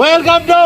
Welcome to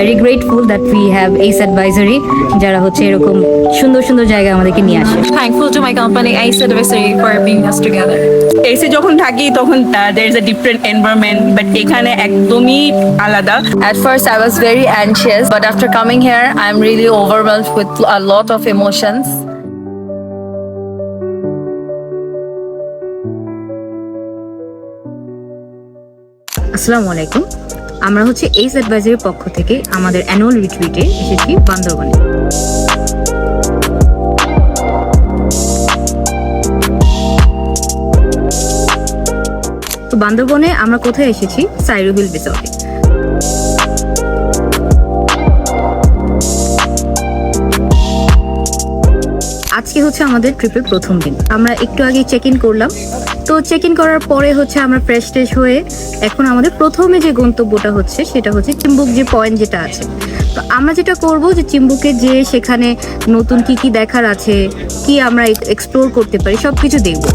Very grateful that we have ACE Advisory যারা হচ্ছে এরকম সুন্দর সুন্দর জায়গায় আমাদেরকে নিয়ে আসে। Thankful to my company ACE Advisory for bringing us together. এসে যখন থাকি তখন there is a different environment, but এখানে একদমই আলাদা. At first I was very anxious, but after coming here I'm really overwhelmed with a lot of emotions. আসসালামু আলাইকুম। আমরা হচ্ছে ACE Advisory পক্ষ থেকে আমাদের অ্যানুয়াল রিট্রিটে এসেছি বান্দরবানে। তো বান্দরবনে আমরা কোথায় এসেছি? সাইরো হিল রিসর্টে। আজকে হচ্ছে আমাদের ট্রিপের প্রথম দিন। আমরা একটু আগে চেক ইন করলাম। তো চেক ইন করার পরে হচ্ছে আমরা ফ্রেশ ট্রেশ হয়ে এখন আমাদের প্রথমে যে গন্তব্যটা হচ্ছে সেটা হচ্ছে চিম্বুক যে পয়েন্ট যেটা আছে। তো আমরা যেটা করব যে চিম্বুকে যে সেখানে নতুন কি কি দেখার আছে, কি আমরা এক্সপ্লোর করতে পারি সবকিছু দেখব।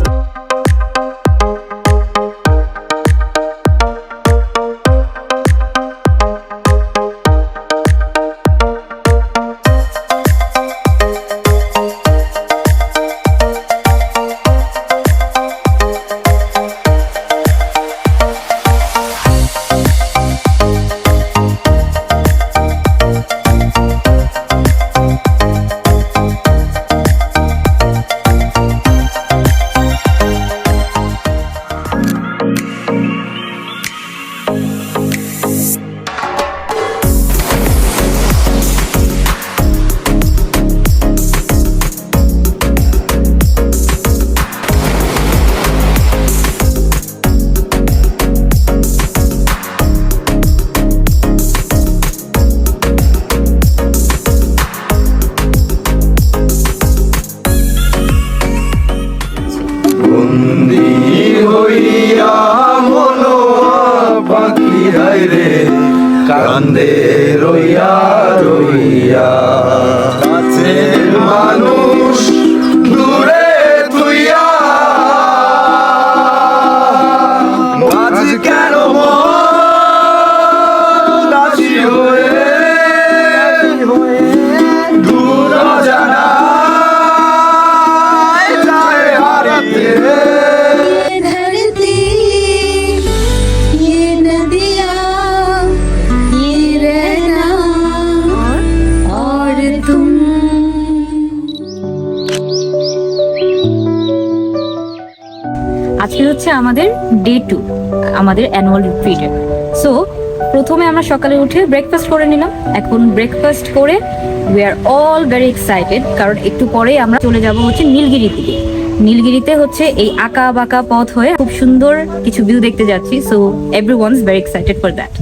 কান্দে রইয়া রইয়া কাছের মানুষ দূরে তুইয়া আজ কেন দাসী হয়ে দূর জানায় যায় হারাতে আজকে হচ্ছে আমাদের ডে 2 আমাদের অ্যানুয়াল রিট্রিটে। সো প্রথমে আমরা সকালে উঠে ব্রেকফাস্ট করে নিলাম। এখন ব্রেকফাস্ট করে we are all very excited, কারণ একটু পরেই আমরা চলে যাব হচ্ছে নীলগিরির দিকে। নীলগিরিতে হচ্ছে এই আঁকা বাঁকা পথ হয়ে খুব সুন্দর কিছু ভিউ দেখতে যাচ্ছি। So everyone is very excited for that.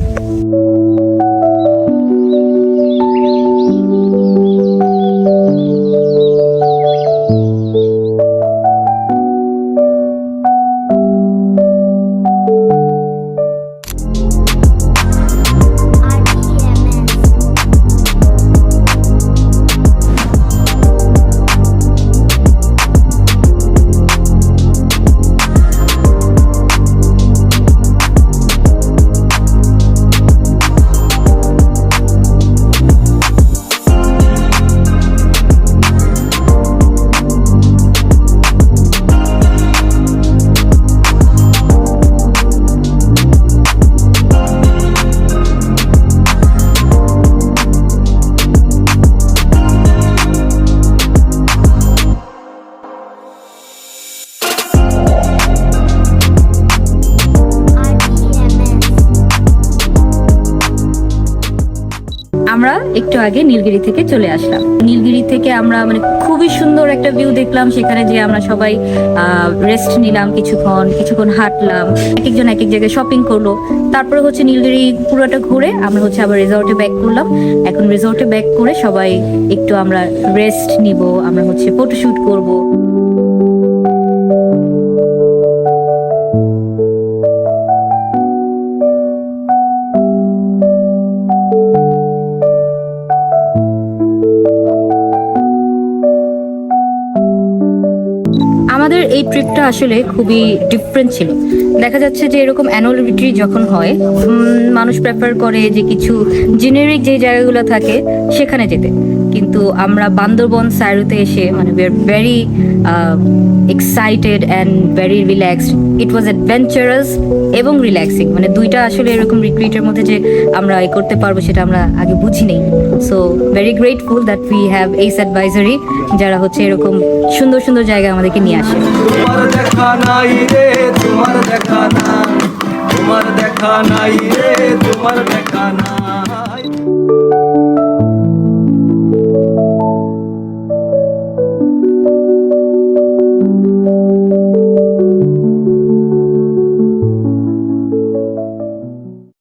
একটু আগে নীলগিরি থেকে চলে আসলাম। নীলগিরি থেকে আমরা মানে খুবই সুন্দর একটা ভিউ দেখলাম। সেখানে যে আমরা সবাই রেস্ট নিলাম, কিছুক্ষণ হাঁটলাম, এক একজন এক এক জায়গায় শপিং করলো। তারপরে হচ্ছে নীলগিরি পুরোটা ঘুরে আমরা হচ্ছে আবার রিসর্টে ব্যাক করলাম। এখন রিসর্টে ব্যাক করে সবাই একটু আমরা রেস্ট নিব, আমরা হচ্ছে ফটোশুট করব। আমাদের এই ট্রিপটা আসলে খুবই ডিফারেন্ট ছিল। দেখা যাচ্ছে যে এরকম অ্যানুয়াল রিট্রিট যখন হয়, মানুষ প্রেফার করে যে কিছু জেনেরিক যে জায়গাগুলো থাকে সেখানে যেতে, কিন্তু আমরা বান্দরবন সাইরুতে এসে মানে we are very excited and very relaxed. It was adventurous এবং রিল্যাক্সিং, মানে দুইটা আসলে এরকম রিট্রিটের মধ্যে যে আমরা করতে পারবো সেটা আমরা আগে বুঝি নেই। So very grateful that we have ace advisory, যারা হচ্ছে এরকম সুন্দর সুন্দর জায়গা আমাদেরকে নিয়ে আসে। তোমার দেখা নাই রে, তোমার দেখা নাই, তোমার দেখা নাই রে, তোমার দেখা নাই।